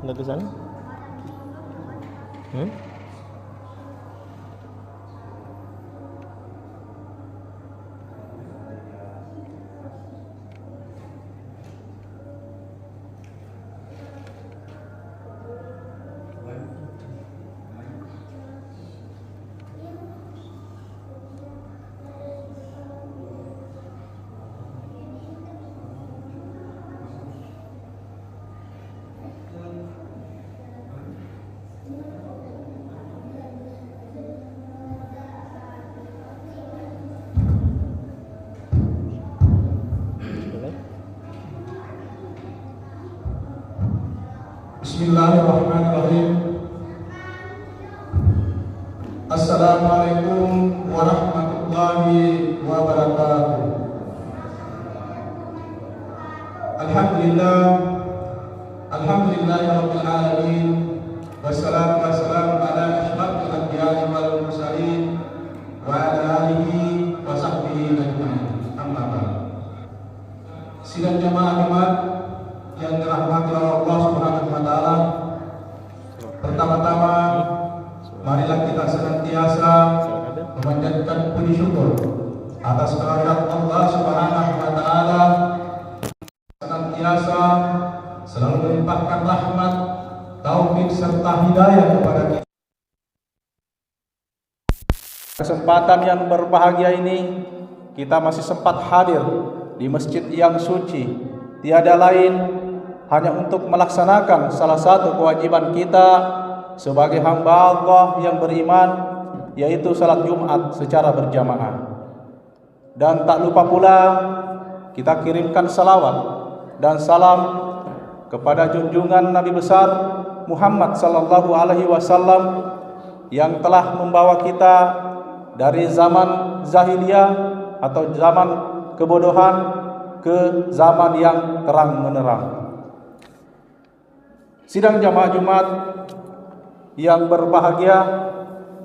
Nggak ke sana? Hmm? Bismillahirrahmanirrahim. Assalamualaikum warahmatullahi wabarakatuh. Alhamdulillahirabbil alamin. Wassalatu wassalamu ala asyrafil anbiya'i wal mursalin wa ala alihi wa sahbihi ajma'in. Amma ba'd. Sidang jamaah Jumat yang dirahmati oleh Allah Subhanahu wa taala. Pertama-tama marilah kita senantiasa memanjatkan puji syukur atas kehadirat Allah Subhanahu wa taala, senantiasa selalu melimpahkan rahmat, taufik serta hidayah kepada kita. Kesempatan yang berbahagia ini kita masih sempat hadir di masjid yang suci, tiada lain hanya untuk melaksanakan salah satu kewajiban kita sebagai hamba Allah yang beriman, yaitu salat Jumat secara berjamaah. Dan tak lupa pula kita kirimkan salawat dan salam kepada junjungan Nabi besar Muhammad sallallahu alaihi wasallam yang telah membawa kita dari zaman zahiliyah atau zaman kebodohan ke zaman yang terang menerang. Sidang jamaah Jumat yang berbahagia,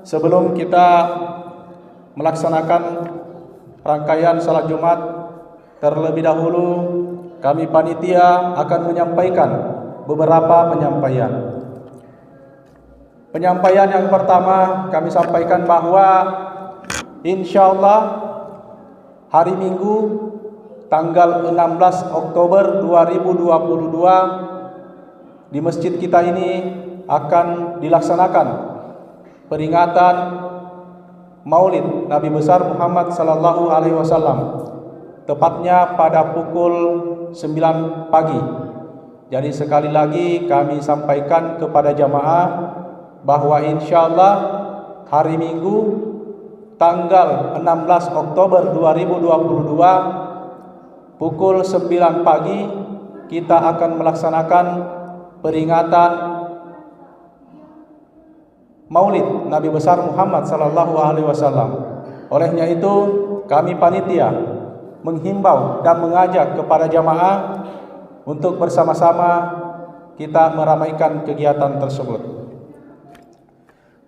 sebelum kita melaksanakan rangkaian salat Jumat, terlebih dahulu kami panitia akan menyampaikan beberapa penyampaian. Penyampaian yang pertama kami sampaikan bahwa insyaallah hari Minggu tanggal 16 Oktober 2022 di masjid kita ini akan dilaksanakan peringatan Maulid Nabi besar Muhammad sallallahu alaihi wasallam, tepatnya pada pukul 9 pagi. Jadi sekali lagi kami sampaikan kepada jamaah bahwa insyaallah hari Minggu tanggal 16 Oktober 2022 pukul 9 pagi kita akan melaksanakan peringatan Maulid Nabi besar Muhammad sallallahu alaihi wasallam. Olehnya itu kami panitia menghimbau dan mengajak kepada jamaah untuk bersama-sama kita meramaikan kegiatan tersebut.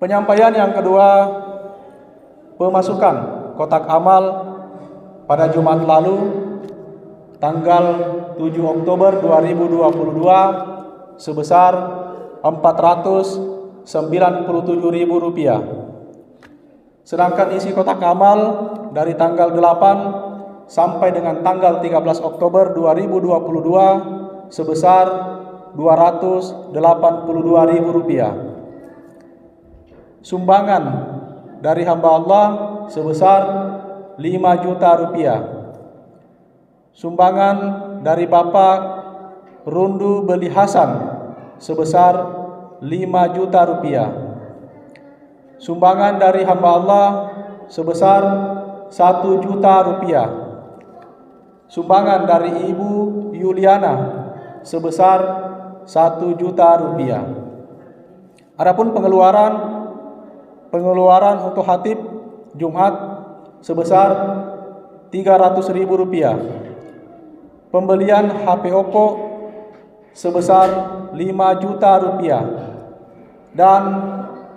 Penyampaian yang kedua, pemasukan kotak amal pada Jumat lalu tanggal 7 Oktober 2022 sebesar Rp497.000. Sedangkan isi kotak amal dari tanggal 8 sampai dengan tanggal 13 Oktober 2022 sebesar Rp282.000. Sumbangan dari hamba Allah sebesar Rp5 juta. Sumbangan dari Bapak Rundu Beli Hasan sebesar Rp5 juta. Sumbangan dari hamba Allah sebesar Rp1 juta. Sumbangan dari Ibu Yuliana sebesar Rp1 juta. Adapun pengeluaran untuk khatib Jumat sebesar Rp300.000. Pembelian HP Oppo sebesar Rp5 juta. Dan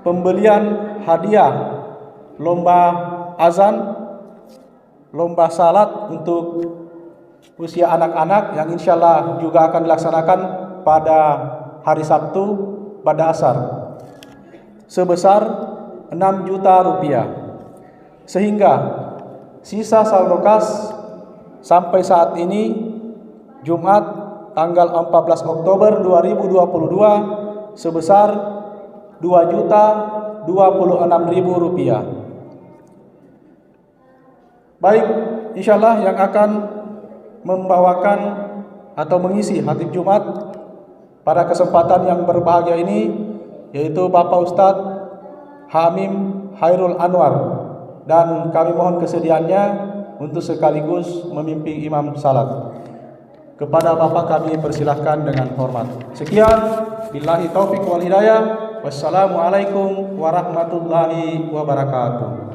pembelian hadiah lomba azan, lomba salat untuk usia anak-anak yang insyaallah juga akan dilaksanakan pada hari Sabtu pada asar sebesar 6 juta rupiah. Sehingga sisa saldo kas sampai saat ini Jumat tanggal 14 Oktober 2022 sebesar 2.026.000 rupiah. Baik, insyaallah yang akan membawakan atau mengisi khatib Jumat pada kesempatan yang berbahagia ini yaitu Bapak Ustadz Hamim Hairul Anwar, dan kami mohon kesediaannya untuk sekaligus memimpin imam salat. Kepada Bapak kami persilahkan dengan hormat. Sekian, billahi taufik wal hidayah. Wassalamualaikum warahmatullahi wabarakatuh.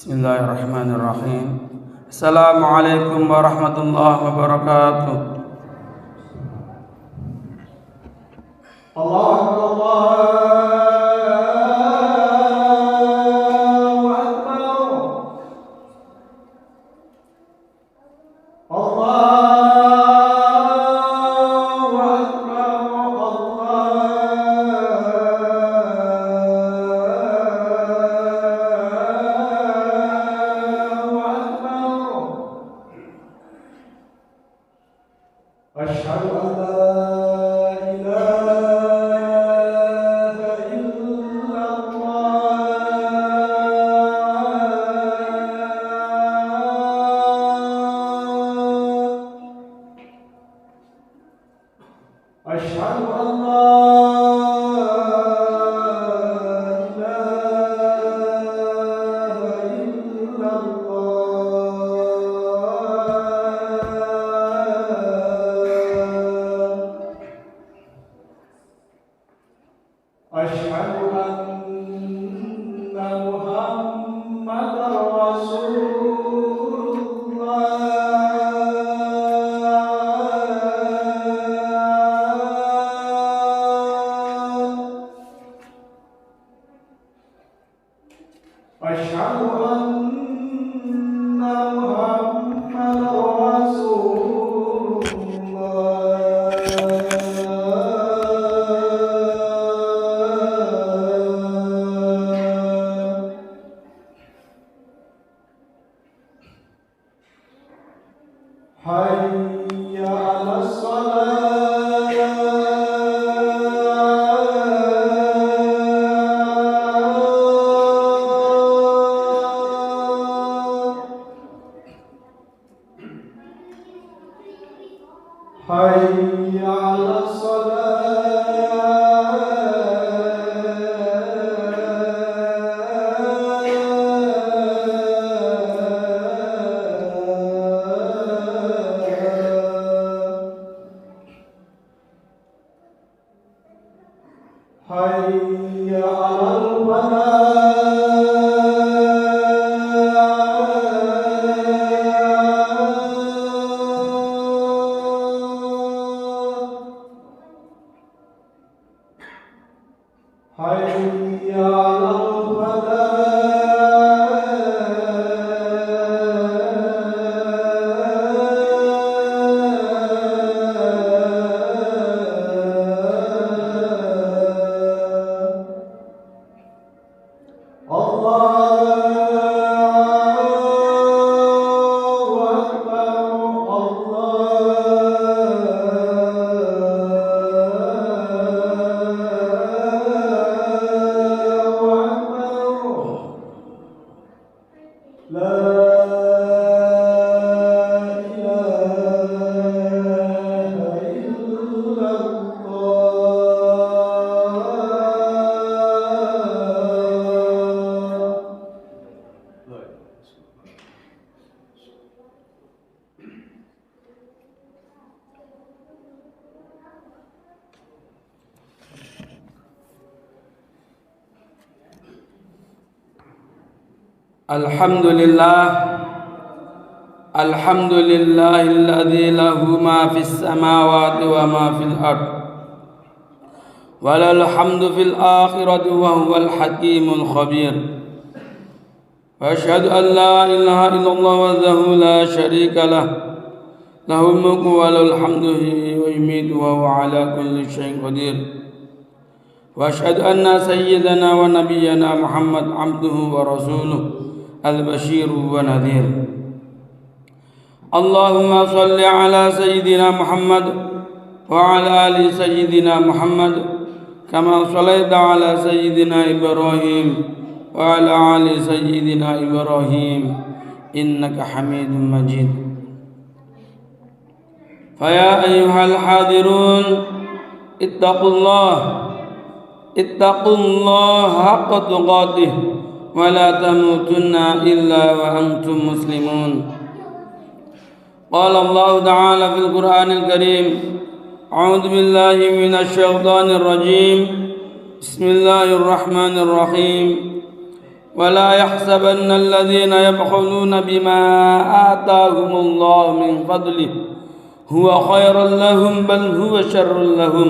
Bismillahirrahmanirrahim. Assalamualaikum warahmatullahi wabarakatuh. Allahu Asyhadu an la ilaha illallah. Asyhadu an la Asyhadu anna Muhammadar Rasulullah. Asyhadu anna Muhammadar Hayya 'alas shalah. Hayya 'alas Hayya 'alal falah. Hayya 'alal Alhamdulillah, alhamdulillahilladzi lahu ma fis samawati wa ma fil ard. وله الحمد في الآخرة وهو الحكيم الخبير. وأشهد أن لا إله إلا الله وحده لا شريك له له الملك وله الحمد ويميت وهو على كل شيء قدير. وأشهد أن سيدنا ونبينا محمد عبده ورسوله البشير ونذير. اللهم صل على سيدنا محمد وعلى آل سيدنا محمد كما صليت على سيدنا إبراهيم وعلى آل سيدنا إبراهيم إنك حميد مجيد. فيا أيها الحاضرون اتقوا الله حق تقاته ولا تموتن إلا وأنتم مسلمون. قال الله تعالى في القرآن الكريم: أعوذ بالله من الشيطان الرجيم، بسم الله الرحمن الرحيم. ولا يحسبن الذين يبخلون بما آتاهم الله من فضله هو خير لهم بل هو شر لهم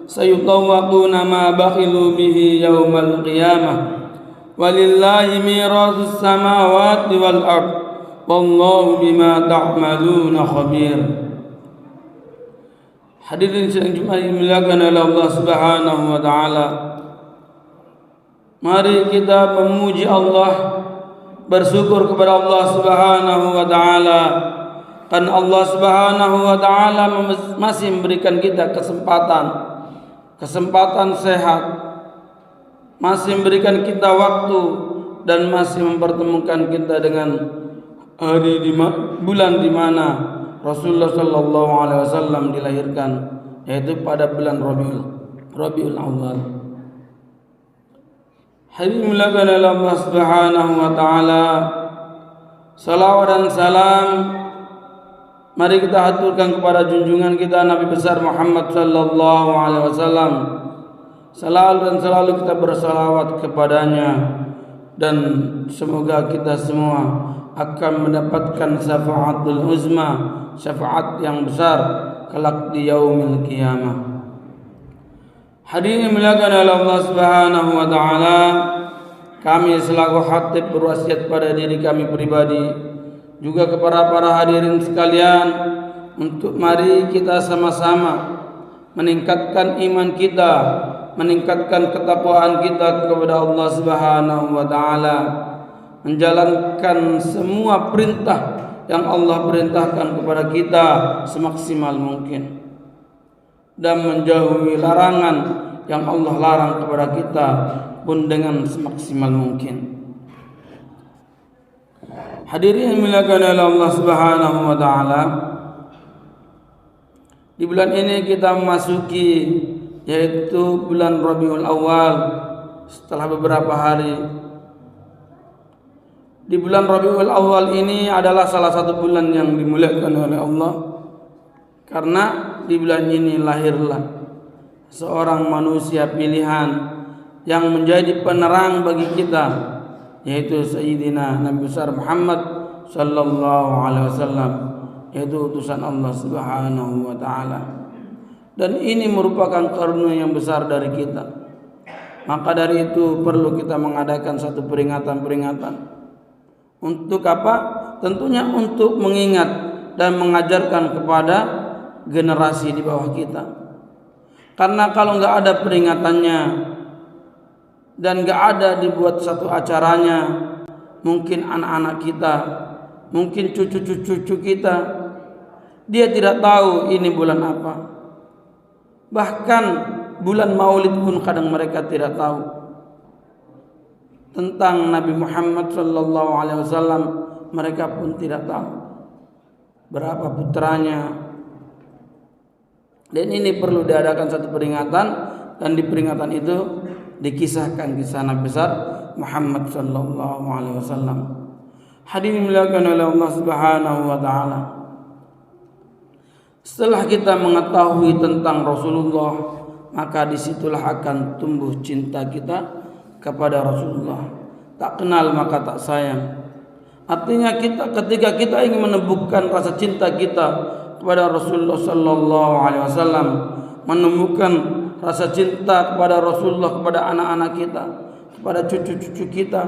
سيطوقون ما بخلوا به يوم القيامة ولله ميراث السماوات والأرض والله بما تعملون خبير. Hadirin sidang Jumat yang dimuliakan oleh Allah Subhanahu wa taala. Mari kita memuji Allah, bersyukur kepada Allah Subhanahu wa taala. Karena Allah Subhanahu wa taala masih memberikan kita kesempatan sehat, masih memberikan kita waktu dan masih mempertemukan kita dengan bulan di mana Rasulullah sallallahu alaihi wasallam dilahirkan, yaitu pada bulan Rabiul Awal. Hadirin dimuliakan oleh Allah Subhanahu wa taala. Salawat dan salam mari kita haturkan kepada junjungan kita Nabi besar Muhammad sallallahu alaihi wasallam. Selalu kita bersalawat kepadanya dan semoga kita semua akan mendapatkan syafaatul uzma, syafaat yang besar kelak di yaumil qiyamah. Hadirin dimuliakan oleh Allah Subhanahu wa taala, kami selaku khatib berwasiat pada diri kami pribadi juga kepada para hadirin sekalian untuk mari kita sama-sama meningkatkan iman kita, meningkatkan ketakwaan kita kepada Allah Subhanahu wa taala, menjalankan semua perintah yang Allah perintahkan kepada kita semaksimal mungkin dan menjauhi larangan yang Allah larang kepada kita pun dengan semaksimal mungkin. Hadirin dimuliakan oleh Allah Subhanahu wa taala, di bulan ini kita memasuki yaitu bulan Rabiul Awal. Setelah beberapa hari di bulan Rabiul Awal ini adalah salah satu bulan yang dimuliakan oleh Allah, karena di bulan ini lahirlah seorang manusia pilihan yang menjadi penerang bagi kita, yaitu Sayyidina Nabi besar Muhammad sallallahu alaihi wasallam, yaitu utusan Allah Subhanahu wa taala. Dan ini merupakan karunia yang besar dari kita. Maka dari itu perlu kita mengadakan satu peringatan-peringatan. Untuk apa? Tentunya untuk mengingat dan mengajarkan kepada generasi di bawah kita. Karena kalau nggak ada peringatannya dan nggak ada dibuat satu acaranya, mungkin anak-anak kita, mungkin cucu-cucu kita, dia tidak tahu ini bulan apa. Bahkan bulan Maulid pun kadang mereka tidak tahu tentang Nabi Muhammad sallallahu alaihi wasallam. Mereka pun tidak tahu berapa putranya. Dan ini perlu diadakan satu peringatan, dan di peringatan itu dikisahkan kisah Nabi besar Muhammad sallallahu alaihi wasallam. Hadirin dimuliakan oleh Allah Subhanahu wa taala. Setelah kita mengetahui tentang Rasulullah, maka disitulah akan tumbuh cinta kita kepada Rasulullah. Tak kenal maka tak sayang. Artinya ketika kita ingin menemukan rasa cinta kita kepada Rasulullah sallallahu alaihi wasallam, menemukan rasa cinta kepada Rasulullah, kepada anak-anak kita, kepada cucu-cucu kita,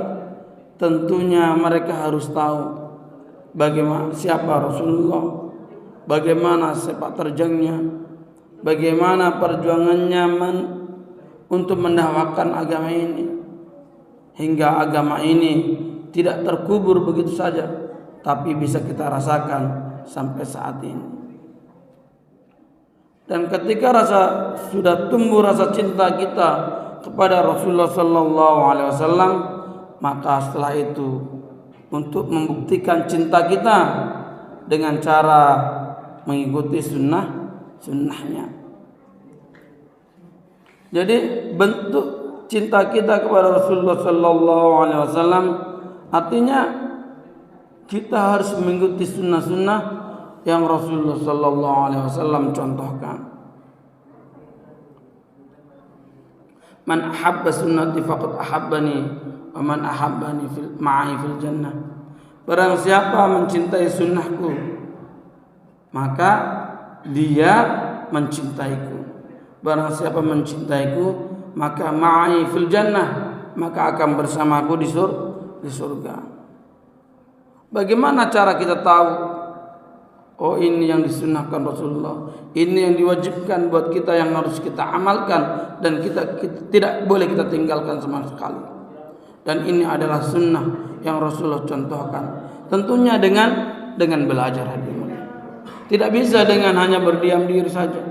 tentunya mereka harus tahu bagaimana siapa Rasulullah, bagaimana sepak terjangnya, bagaimana perjuangannya untuk mendakwakan agama ini, hingga agama ini tidak terkubur begitu saja, tapi bisa kita rasakan sampai saat ini. Dan ketika sudah tumbuh rasa cinta kita kepada Rasulullah sallallahu alaihi wasallam, maka setelah itu untuk membuktikan cinta kita dengan cara mengikuti sunnahnya. Jadi bentuk cinta kita kepada Rasulullah sallallahu alaihi wasallam artinya kita harus mengikuti sunnah-sunnah yang Rasulullah sallallahu alaihi wasallam contohkan. Man ahabba sunnati faqad ahabbani wa man ahabbani ma'i fil jannah. Barang siapa mencintai sunnahku, maka dia mencintaiku. Barang siapa mencintaiku, maka ma'i fil jannah, maka akan bersamaku di surga. Bagaimana cara kita tahu? Oh, ini yang disunnahkan Rasulullah, ini yang diwajibkan buat kita, yang harus kita amalkan dan kita tidak boleh kita tinggalkan sama sekali. Dan ini adalah sunnah yang Rasulullah contohkan. Tentunya dengan belajar hadirin. Tidak bisa dengan hanya berdiam diri saja,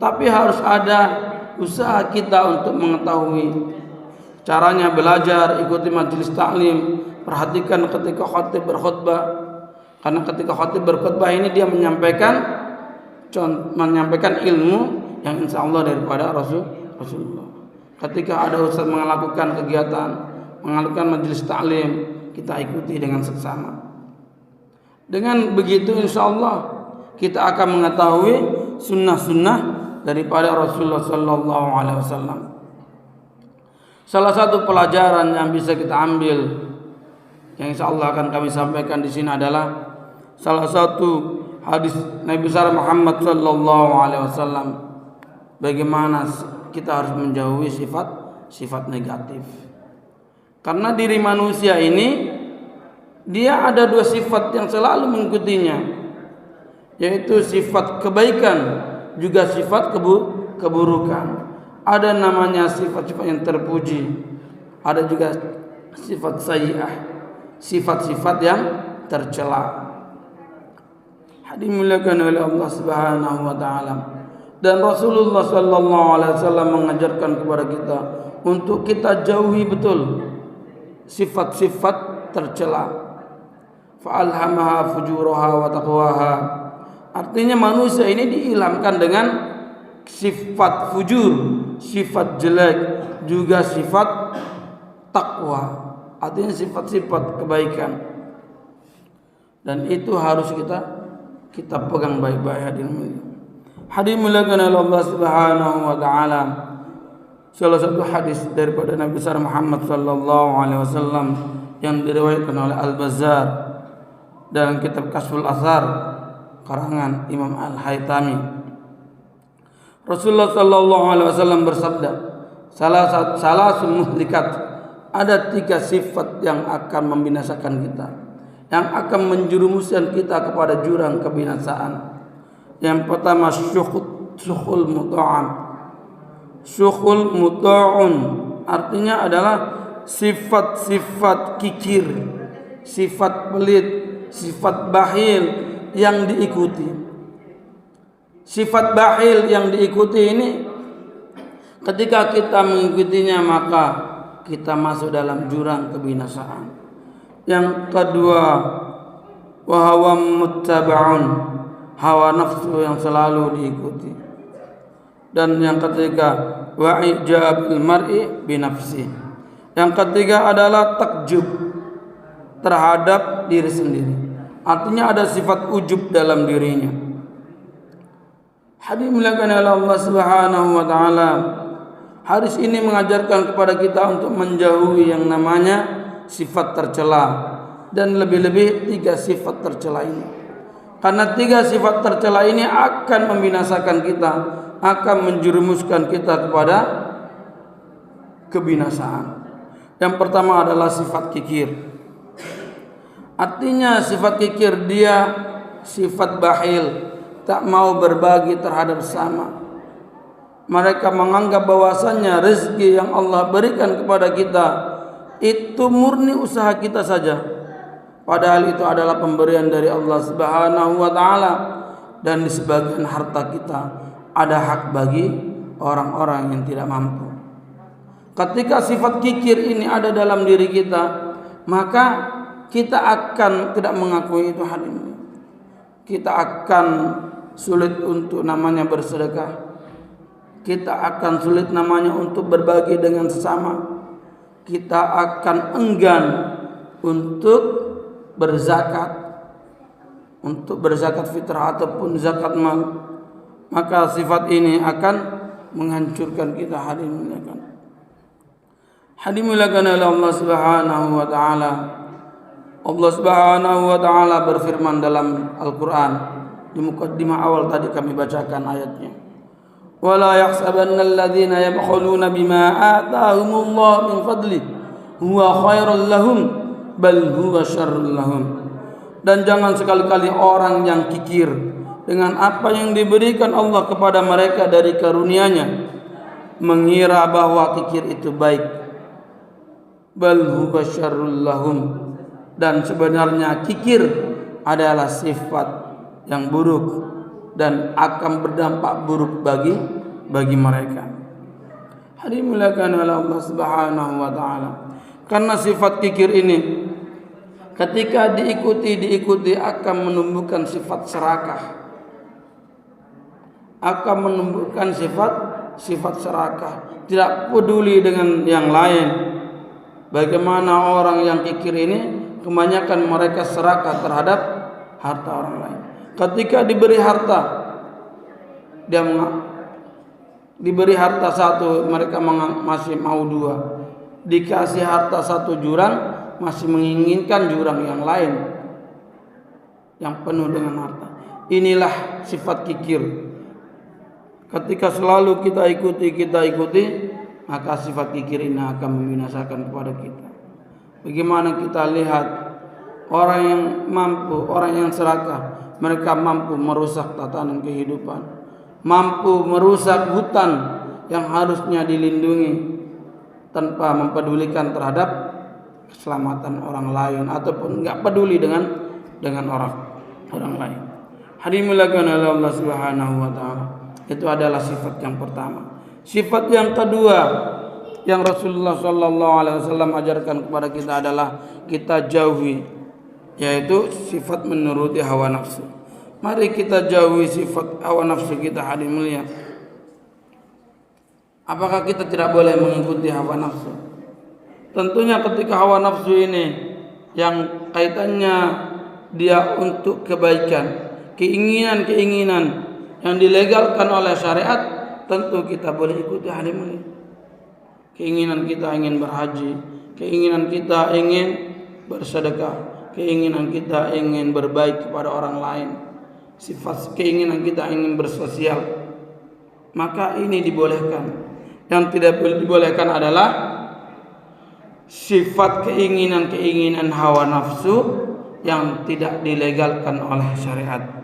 tapi harus ada usaha kita untuk mengetahui caranya belajar, ikuti majelis taklim, perhatikan ketika khatib berkhutbah. Karena ketika khatib berkhutbah ini dia menyampaikan ilmu yang insya Allah daripada Rasulullah. Ketika ada ustaz melakukan kegiatan, melakukan majelis taklim, kita ikuti dengan seksama. Dengan begitu insya Allah kita akan mengetahui sunnah-sunnah daripada Rasulullah sallallahu alaihi wasallam. Salah satu pelajaran yang bisa kita ambil yang insya Allah akan kami sampaikan di sini adalah salah satu hadis Nabi besar Muhammad sallallahu alaihi wasallam, bagaimana kita harus menjauhi sifat negatif. Karena diri manusia ini dia ada dua sifat yang selalu mengikutinya, yaitu sifat kebaikan juga sifat keburukan. Ada namanya sifat-sifat yang terpuji, ada juga sifat sayyi'ah, sifat-sifat yang tercela. Dimuliakan oleh Allah Subhanahu wa taala. Dan Rasulullah sallallahu alaihi wasallam mengajarkan kepada kita untuk kita jauhi betul sifat-sifat tercela. Fa'alhamaha fujuraha wa taqwaha. Artinya manusia ini diilhamkan dengan sifat fujur, sifat jelek, juga sifat takwa. Artinya sifat-sifat kebaikan. Dan itu harus kita pegang baik-baik hadirin. Hadis mulakan oleh Allah Subhanahu wa taala. Salah satu hadis daripada Nabi besar Muhammad sallallahu alaihi wasallam yang diriwayatkan oleh Al-Bazzar dalam kitab Kashful Athar karangan Imam Al-Haytami. Rasulullah sallallahu alaihi wasallam bersabda, salasul muhlikat, ada 3 sifat yang akan membinasakan kita, yang akan menjerumuskan kita kepada jurang kebinasaan. Yang pertama syukhul muta'am. Syukhul muta'un artinya adalah sifat-sifat kikir, sifat pelit, sifat bakhil yang diikuti. Sifat bakhil yang diikuti ini ketika kita mengikutinya maka kita masuk dalam jurang kebinasaan. Yang kedua, wa hawa muttaba'un, hawa nafsu yang selalu diikuti. Dan yang ketiga, wa ijabil mar'i bi nafsi. Yang ketiga adalah takjub terhadap diri sendiri. Artinya ada sifat ujub dalam dirinya. Hadis muliakan oleh Allah Subhanahu wa taala. Hadis ini mengajarkan kepada kita untuk menjauhi yang namanya sifat tercela, dan lebih-lebih 3 sifat tercela ini. Karena 3 sifat tercela ini akan membinasakan kita akan menjerumuskan kita kepada kebinasaan. Yang pertama adalah sifat kikir. Artinya sifat kikir dia sifat bakhil, tak mau berbagi terhadap sesama. Mereka menganggap bahwasannya rezeki yang Allah berikan kepada kita itu murni usaha kita saja, padahal itu adalah pemberian dari Allah Subhanahu wa taala, dan di sebagian harta kita ada hak bagi orang-orang yang tidak mampu. Ketika sifat kikir ini ada dalam diri kita, maka kita akan tidak mengakui itu hal ini. Kita akan sulit untuk namanya bersedekah. Kita akan sulit namanya untuk berbagi dengan sesama. Kita akan enggan untuk berzakat, fitrah ataupun zakat mal. Maka sifat ini akan menghancurkan kita. Hadimuliakan oleh Allah Subhanahu wa taala. Allah Subhanahu wa taala berfirman dalam Al-Qur'an, di mukaddimah awal tadi kami bacakan ayatnya. ولا يحسبن الذين يبخلون بما آتاهم الله من فضله هو خير لهم بل هو شر لهم. Dan jangan sekali-kali orang yang kikir dengan apa yang diberikan Allah kepada mereka dari karunia-Nya mengira bahwa kikir itu baik. Bal huwa syarrul lahum. Dan sebenarnya kikir adalah sifat yang buruk dan akan berdampak buruk bagi mereka. Hadimuliakan oleh Allah Subhanahu wa taala. Karena sifat kikir ini ketika diikuti akan menumbuhkan sifat serakah. Akan menumbuhkan sifat serakah, tidak peduli dengan yang lain. Bagaimana orang yang kikir ini kebanyakan mereka serakah terhadap harta orang lain. Ketika diberi harta, diberi harta satu, mereka masih mau dua. Dikasih harta satu jurang, masih menginginkan jurang yang lain yang penuh dengan harta. Inilah sifat kikir. Ketika selalu kita ikuti, maka sifat kikir ini akan membinasakan kepada kita. Bagaimana kita lihat orang yang mampu, orang yang serakah, mereka mampu merusak tatanan kehidupan, mampu merusak hutan yang harusnya dilindungi tanpa mempedulikan terhadap keselamatan orang lain ataupun enggak peduli dengan orang lain. Hadimuliakan oleh Allah Subhanahu wa taala. Itu adalah sifat yang pertama. Sifat yang kedua yang Rasulullah sallallahu alaihi wasallam ajarkan kepada kita adalah kita jauhi, yaitu sifat menuruti hawa nafsu. Mari kita jauhi sifat hawa nafsu kita, hadirin mulia. Apakah kita tidak boleh mengikuti hawa nafsu? Tentunya ketika hawa nafsu ini yang kaitannya dia untuk kebaikan, keinginan-keinginan yang dilegalkan oleh syariat, tentu kita boleh ikuti, hadirin mulia. Keinginan kita ingin berhaji, keinginan kita ingin bersedekah, keinginan kita ingin berbaik kepada orang lain, sifat keinginan kita ingin bersosial, maka ini dibolehkan. Yang tidak dibolehkan adalah sifat keinginan-keinginan hawa nafsu yang tidak dilegalkan oleh syariat.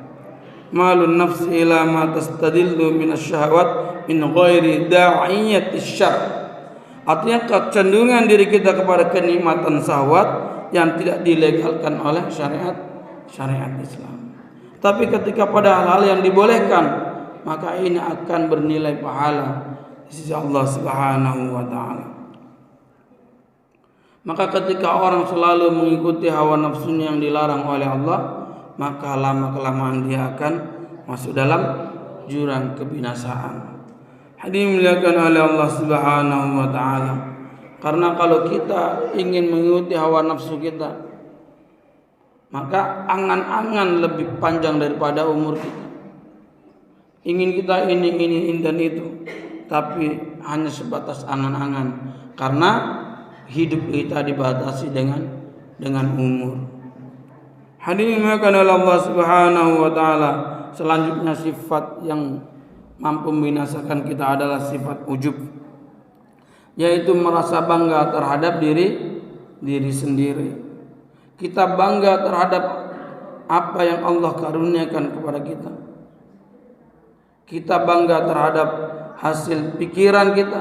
Malun nafsi ila ma tastadillu minasyahawat min ghairi da'iyatis syar'. Artinya kecenderungan diri kita kepada kenikmatan syahwat yang tidak dilegalkan oleh syariat Islam. Tapi ketika pada hal-hal yang dibolehkan, maka ini akan bernilai pahala di sisi Allah Subhanahu wa taala. Maka ketika orang selalu mengikuti hawa nafsunya yang dilarang oleh Allah, maka lama-kelamaan dia akan masuk dalam jurang kebinasaan. Hadirin dimuliakan oleh Allah Subhanahu wa taala. Karena kalau kita ingin mengikuti hawa nafsu kita, maka angan-angan lebih panjang daripada umur kita. Ingin kita ini dan itu, tapi hanya sebatas angan-angan, karena hidup kita dibatasi dengan umur. Hadirin dimuliakan oleh Allah Subhanahu wa taala. Selanjutnya sifat yang mampu membinasakan kita adalah sifat ujub, yaitu merasa bangga terhadap diri sendiri. Kita bangga terhadap apa yang Allah karuniakan kepada kita. Kita bangga terhadap hasil pikiran kita,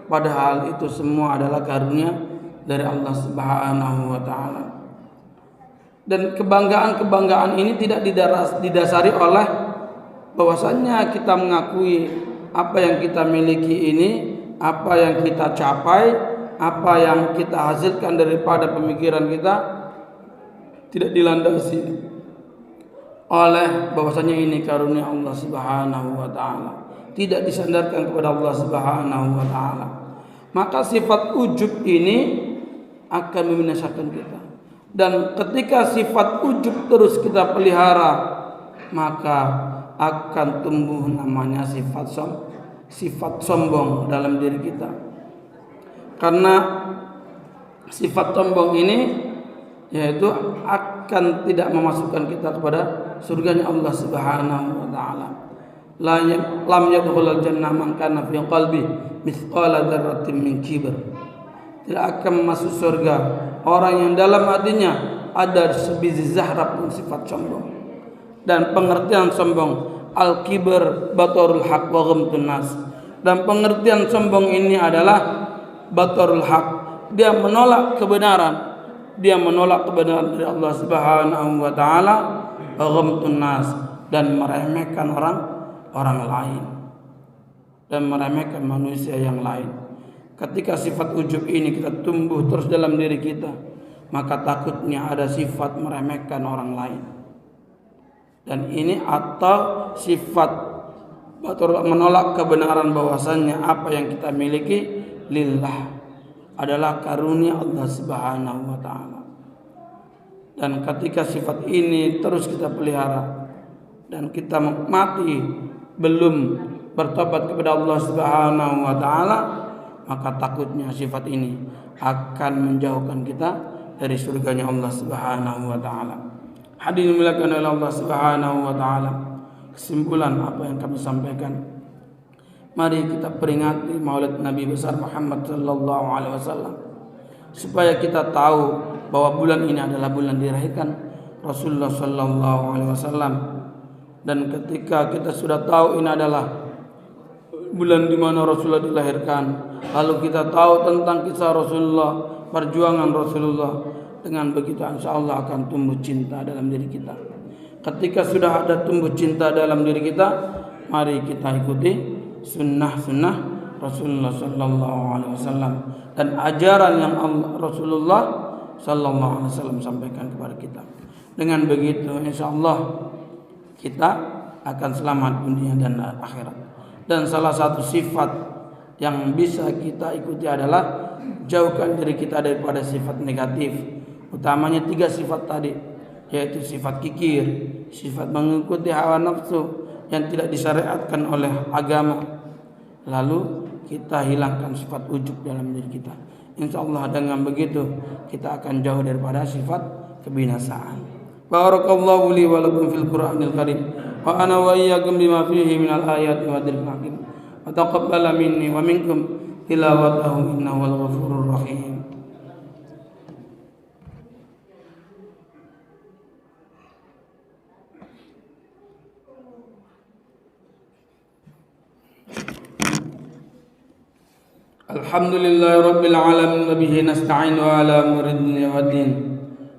padahal itu semua adalah karunia dari Allah Subhanahu wa taala. Dan kebanggaan ini tidak didasari oleh bahwasannya kita mengakui apa yang kita miliki ini, apa yang kita capai, apa yang kita hasilkan daripada pemikiran kita, tidak dilandasi oleh bahwasannya ini karunia Allah Subhanahu wa taala, tidak disandarkan kepada Allah Subhanahu wa taala. Maka sifat ujub ini akan membinasakan kita. Dan ketika sifat ujub terus kita pelihara, maka akan tumbuh namanya sifat sombong dalam diri kita. Karena sifat sombong ini yaitu akan tidak memasukkan kita kepada surganya Allah Subhanahu wa taala. Lam yadkhulul jannah man kana fi qalbi mithqala dzarratin min kibr. Tidak akan masuk surga orang yang dalam hatinya ada sebiji zarah pun sifat sombong. Dan pengertian sombong al-kibr batarul haq wa ghamtun nas. Dan pengertian sombong ini adalah batarul haq, dia menolak kebenaran. Dia menolak kebenaran dari Allah Subhanahu wa taala, wa ghamtun nas, dan meremehkan orang lain dan meremehkan manusia yang lain. Ketika sifat ujub ini kita tumbuh terus dalam diri kita, maka takutnya ada sifat meremehkan orang lain. Dan ini atau sifat menolak kebenaran bahwasannya apa yang kita miliki lillah, adalah karunia Allah Subhanahu wa taala. Dan ketika sifat ini terus kita pelihara dan kita mati belum bertobat kepada Allah Subhanahu wa taala, maka takutnya sifat ini akan menjauhkan kita dari surganya Allah Subhanahu wa taala. Hadirin dimuliakan oleh Allah Subhanahu wa taala, kesimpulan apa yang kami sampaikan, mari kita peringati Maulid Nabi besar Muhammad sallallahu alaihi wasallam supaya kita tahu bahwa bulan ini adalah bulan dilahirkan Rasulullah sallallahu alaihi wasallam. Dan ketika kita sudah tahu ini adalah bulan di mana Rasulullah dilahirkan, lalu kita tahu tentang kisah Rasulullah, perjuangan Rasulullah, dengan begitu insyaallah akan tumbuh cinta dalam diri kita. Ketika sudah ada tumbuh cinta dalam diri kita, mari kita ikuti sunnah-sunnah Rasulullah sallallahu alaihi wasallam dan ajaran yang Rasulullah sallallahu alaihi wasallam sampaikan kepada kita. Dengan begitu insyaallah kita akan selamat dunia dan akhirat. Dan salah satu sifat yang bisa kita ikuti adalah jauhkan diri kita daripada sifat negatif, utamanya 3 sifat tadi, yaitu sifat kikir, sifat mengikuti hawa nafsu yang tidak disyariatkan oleh agama. Lalu kita hilangkan sifat ujub dalam diri kita. Insyaallah dengan begitu kita akan jauh daripada sifat kebinasaan. Barakallahu li wa lakum fil Qur'anil Karim wa ana wa iyyakum bima fihi minal ayati wa dzikr hakim. Wa taqabbal minni wa minkum tilawatahu innahu wal ghafurur rahim. Alhamdulillahi rabbil alamin wa bihi nasta'inu ala muridin wa din.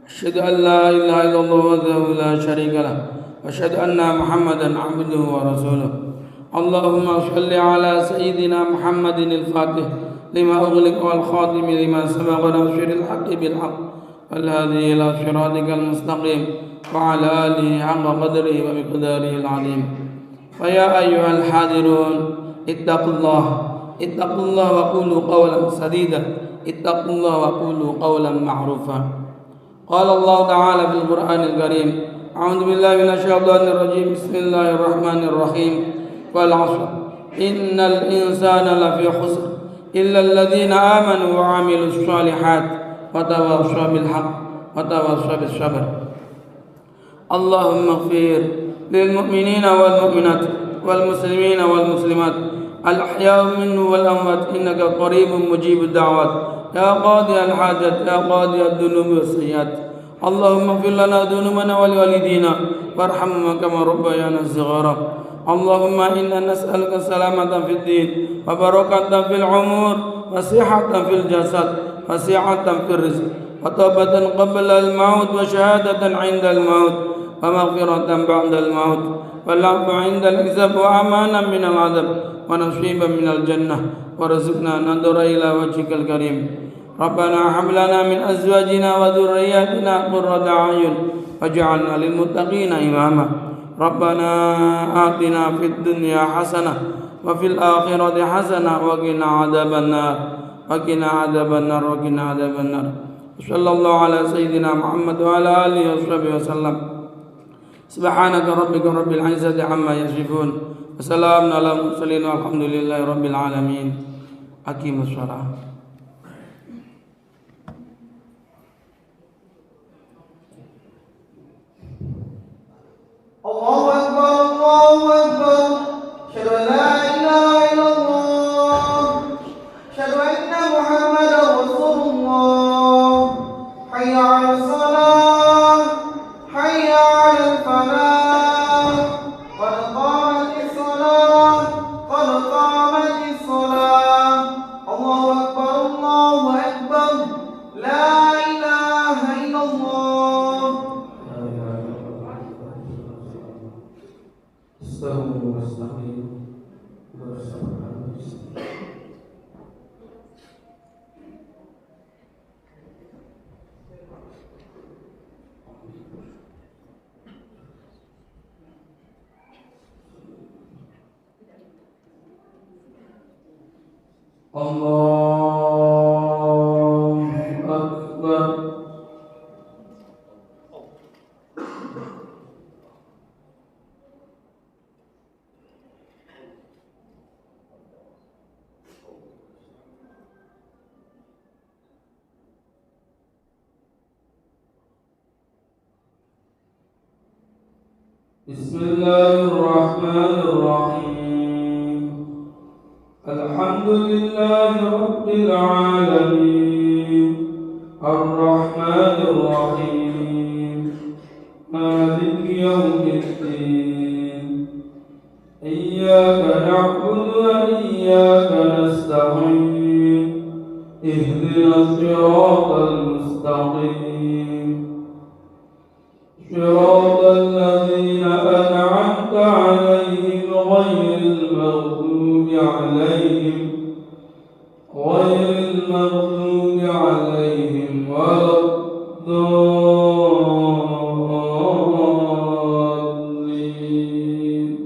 Asyhadu an la ilaha illallah wahdahu la syarika lah wa asyhadu anna Muhammadan abduhu wa rasuluh. Allahumma shalli ala sayyidina Muhammadin al-Fatih lima ughliqa wal khatim lima sabaqa nasiril haqqi bil haqq wal hadi ila siratikal mustaqim wa ala alihi haqqa qadrihi wa miqdarihi al-azim. Fa ya ayyuhal hadirun ittaqullah wa qulu qawlan sadida, ittaqullah wa qulu qawlan ma'rufa. Qala Allah Ta'ala fil Qur'anil Karim, a'udzu billahi minasy syaithanir rajim, bismillahirrahmanir rahim. Wal 'ashr innal insana lafi khusr illa alladziina aamanu wa 'amilus shalihat wa tawassaw bil haqq wa tawassaw bis sabr. Allahumma ighfir lil mu'minina wal mu'minat والمسلمين والمسلمات الأحياء منه والأموات إنك قريب مجيب الدعوات يا قاضي الحاجات يا قاضي الذنوب والسيئات اللهم اغفر لنا ذنوبنا ولوالدينا وارحمهما كما ربيانا صغارا اللهم إنا نسألك السلامة في الدين وبركة في العمر وصحة في الجسد وسعة في الرزق وتوبة قبل الموت وشهادة عند الموت ومغفرة بعد الموت والعفو عند الحساب وأمانا من العذاب ونصيبا من الجنة ورزقنا ننظر إلى وجهك الكريم ربنا هب لنا من أزواجنا وذرياتنا قرة أعين واجعلنا للمتقين إماما ربنا آتنا في الدنيا حسنة وفي الآخرة حسنة وقنا عذاب النار وقنا عذاب النار وقنا عذاب النار صلى الله على سيدنا محمد وعلى آله وصحبه وسلم سبحانك ربك رب العزة عما يصفون وسلام على المرسلين والحمد لله رب العالمين أقيموا الصلاة الله أكبر الله أكبر أشهد أن لا إله إلا الله أشهد أن محمدا رسول الله حي على الصلاة حي على الفلاح قد قامت الصلاة قد قامت الصلاة الله أكبر الله أكبر لا إله إلا الله الله أكبر بسم الله الرحمن الرحيم الحمد لله رب العالمين الرحمن الرحيم مالك يوم الدين إياك نعبد وإياك نستعين اهدنا الصراط المستقيم صراط الذين أنعمت عليهم غير المغضوب عليهم ولا الضالين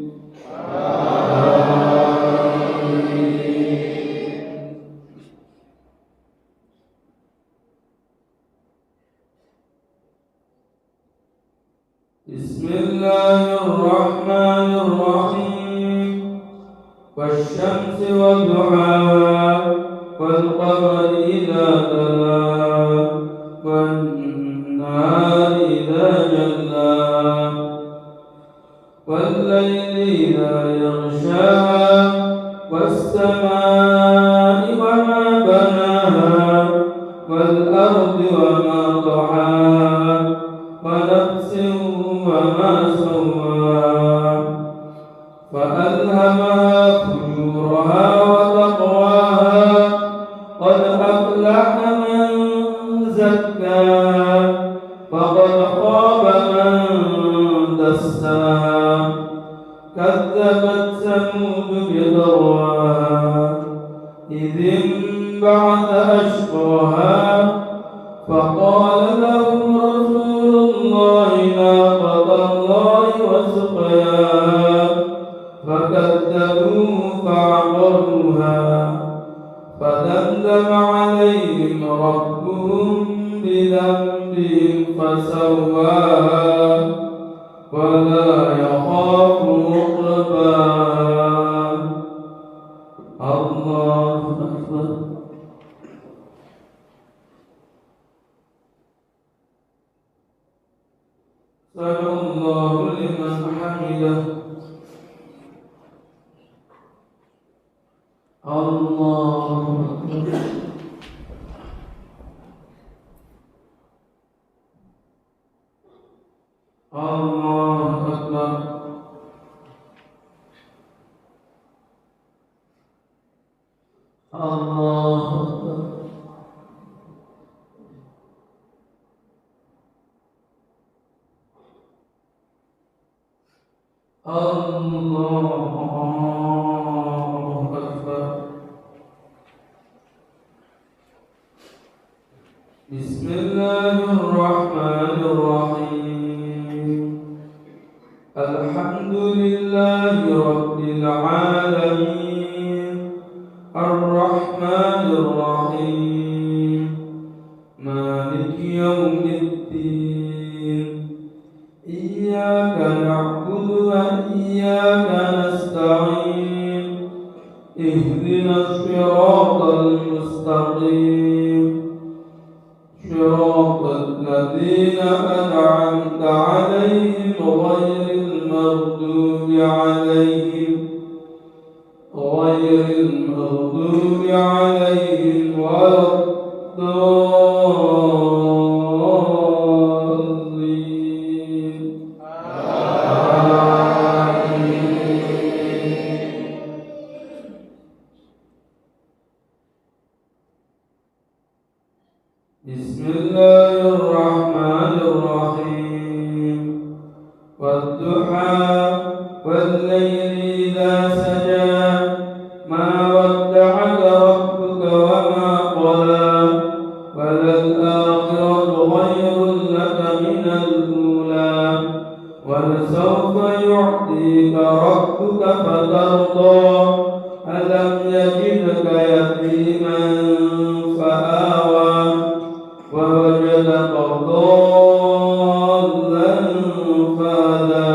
بسم الله الرحمن الرحيم والشمس وضحاها والقمر إذا تلاها والنهار إذا جلاها والليل إذا يغشاها والسماء وما بناها والأرض وما طحاها ونفس وما سواها فألهمها فجورها وتقواها قد أفلح من زكاها وقد خاب من دساها كذبت ثمود بطغواها إذ انبعث أشقاها فقال لهم رسول الله ناقة الله وسقياها فكذبوه فعقروها فدمدم عليهم ربهم بذنبهم فسواها ولا يخاف عقباها الله أكبر سمع الله لمن حمده Bismillahirrahmanirrahim. Alhamdulillahi rabbil alamin. Ar-Rahmanir Rahim. Maliki yaumiddin. Iyyaka na'budu wa iyyaka nasta'in. Ihdinas siratal mustaqim. صراط الذين أنعمت عليهم غير المغضوب عليهم ولا الضالين. Bismillahirrahmanirrahim. Wadduha wal-layli idza saja, ma wadda'aka rabbuka wa ma qala, walal-akhiratu khairun laka minal ula, walasawfa yu'tika rabbuka fatarda, alam yajidka yatiman fa'awa, ووجدك ضالا فهدى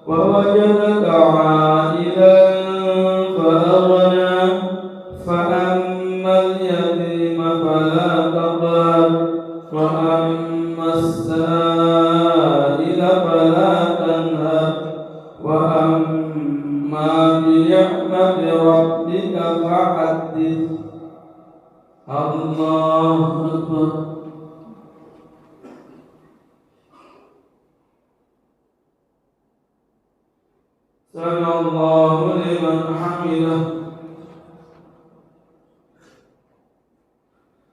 ووجدك عائلا فأغنى فأما اليتيم فلا تقهر وأما السائل فلا تنهر وأما بنعمة ربك فحدث. Allahu Akbar. Sami'allahu liman hamidah.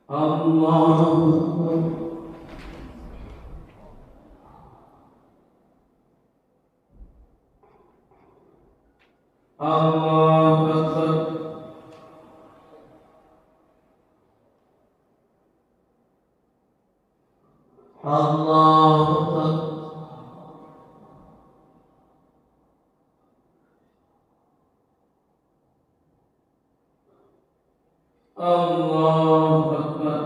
Allahu Akbar. Allahu Akbar. Allahu Akbar. Allahu Akbar.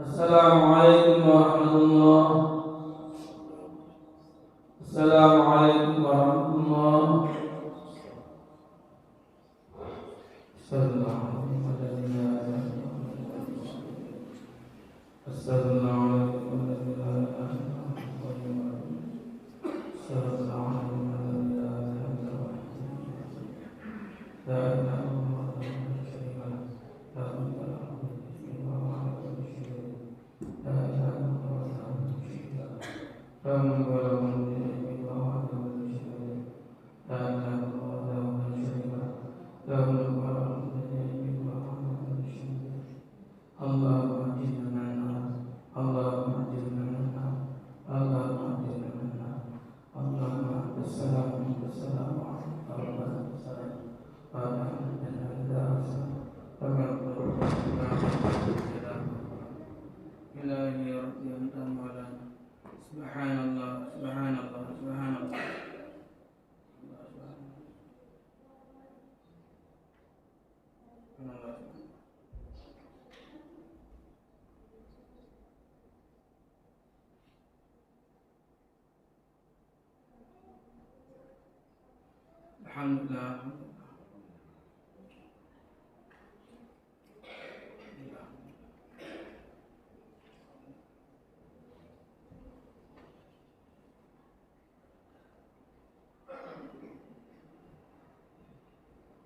Assalamualaikum warahmatullahi. Assalamualaikum warahmatullahi. Allah Akbar,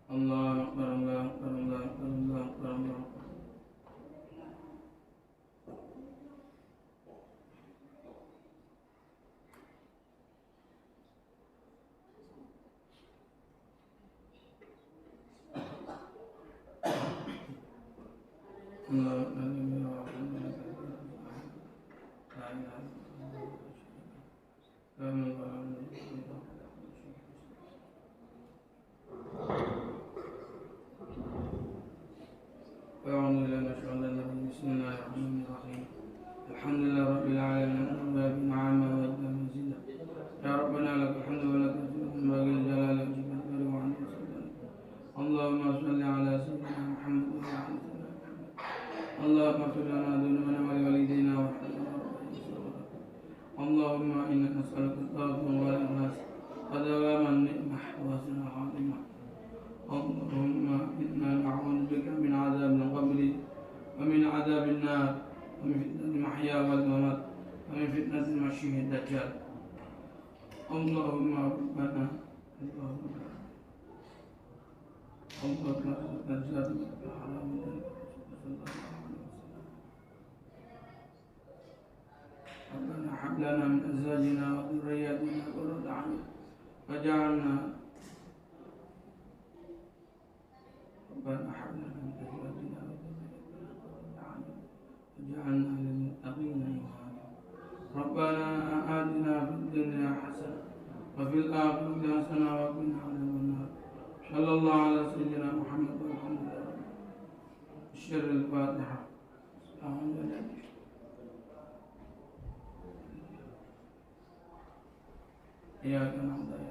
Allah Akbar, Allah Akbar, Allah Akbar, Allah Akbar. بسم الله الرحمن الرحيم الحمد لله رب العالمين الرب نعمه وإكرام مزيدا يا ربنا لك الحمد ولك الحمد باقي الجلال وجهك الكريم وعنك السلام اللهم صل على سيدنا محمد وعلى آل سيدنا محمد اللهم اغفر لنا ذنوبنا ولوالدينا وارحمنا اللهم إنا نسألك التوفيق والإخلاص ودوام النعمة وحسن الخاتمة اللهم إنا نعوذ بك من عذاب القبر ومن عذاب النار ومن فتنة المحيا والممات ومن فتنة المسيح الدجال اللهم ربنا اللهم نجعل الحرام ربنا هب لنا من أزواجنا وذرياتنا قرة أعين واجعلنا ربنا هب لنا من أزواجنا وجعلنا للمتقين إماما ربنا آتنا في الدنيا حسنة وفي الآخرة حسنة وقنا عذاب النار صلى الله على سيدنا محمد والحمد لله الشر الفاتحة إياك نعبد